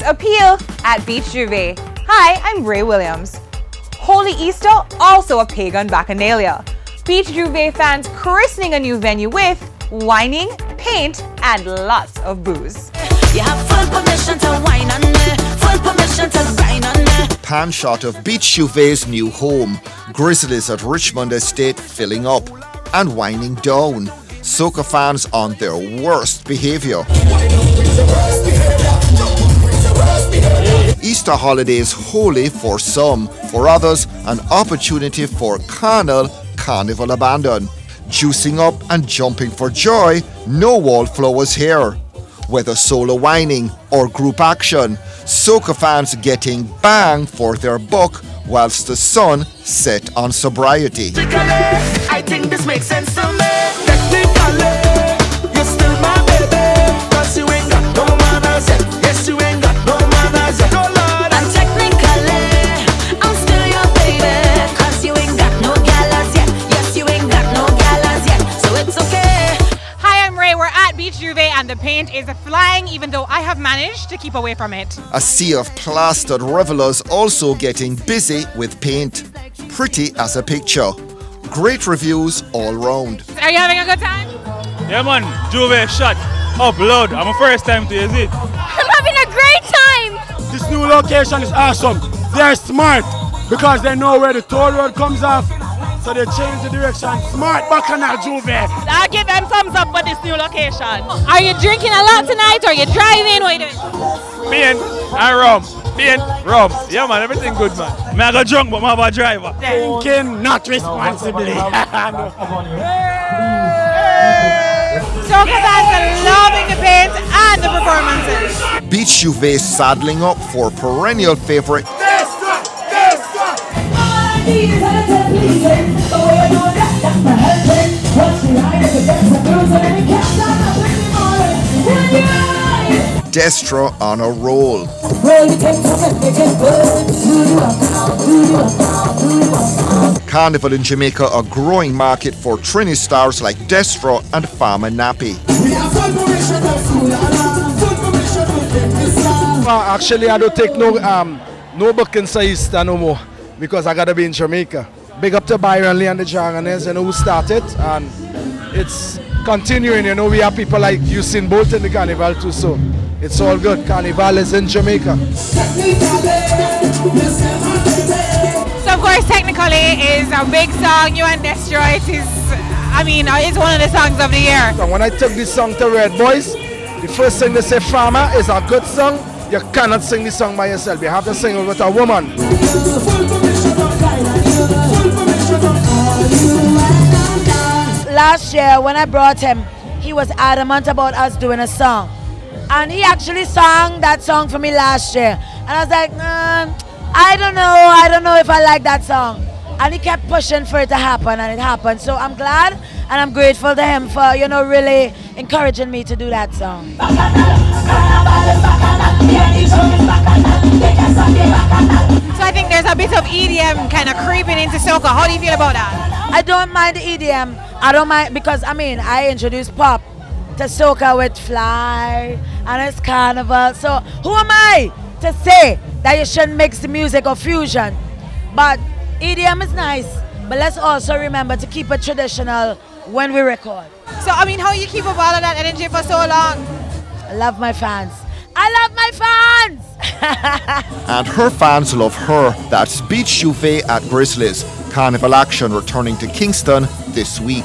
appeal at Beach Juve. Hi, I'm Rae Williams. Holy Easter, also a pagan bacchanalia. Beach Juve fans christening a new venue with whining, paint, and lots of booze. You have full permission to whine on me, full permission to grind on me. Pan shot of Beach Juve's new home. Grizzlies at Richmond Estate filling up and winding down. Soca fans on their worst behaviour. Easter holidays holy for some, for others an opportunity for carnival abandon. Juicing up and jumping for joy, no wallflowers here. Whether solo whining or group action, Soca fans getting bang for their buck whilst the sun set on sobriety. I think this makes sense to me. Technically, you're still my baby, 'cause you ain't got no manners yet. Yes, you ain't got no manners yet. Oh Lord. And technically, I'm still your baby, 'cause you ain't got no galas yet. Yes, you ain't got no galas yet. So it's okay. Hi, I'm Rae. We're at Beach Juve and the paint is flying, even though I have managed to keep away from it. A sea of plastered revelers also getting busy with paint. Pretty as a picture. Great reviews all round. Are you having a good time? Yeah man, Juve shot. Upload. I'm a first time to use it. I'm having a great time! This new location is awesome. They're smart because they know where the toll road comes off. So they change the direction. Smart Bacchanal Juve. I'll give them thumbs up for this new location. Are you drinking a lot tonight or are you driving? What are you doing? Being and rum. Being rum. Yeah man, everything good man. I got drunk but I have a driver. Drinking not responsibly. Soca fans are loving the paint and the performances. Beach Juve saddling up for perennial favourite Destra on a roll. Carnival in Jamaica, a growing market for Trini stars like Destra and Farmer Nappy. Actually, I don't take no booking for Easter no more because I gotta be in Jamaica. Big up to Byron Lee and the Jargoners, you know, who started, and it's continuing. You know, we have people like Usain Bolt in the Carnival too, so it's all good. Carnival is in Jamaica. So of course, technically, is a big song. You and Destra, it is. I mean, it's one of the songs of the year. So when I took this song to Red Boys, the first thing they say, Farmer, is a good song. You cannot sing this song by yourself. You have to sing it with a woman. Last year when I brought him, he was adamant about us doing a song. And he actually sang that song for me last year. And I was like, I don't know if I like that song. And he kept pushing for it to happen, and it happened. So I'm glad and I'm grateful to him for, you know, really encouraging me to do that song. So I think there's a bit of EDM kind of creeping into Soca. How do you feel about that? I don't mind the EDM. I don't mind because, I mean, I introduced pop to Soca with Fly and it's Carnival. So who am I to say that you shouldn't mix the music or fusion? But EDM is nice, but let's also remember to keep it traditional when we record. So, I mean, how you keep up all of that energy for so long? I love my fans. I love my fans! And her fans love her. That's Beach Juve at Grizzlies. Carnival action returning to Kingston this week.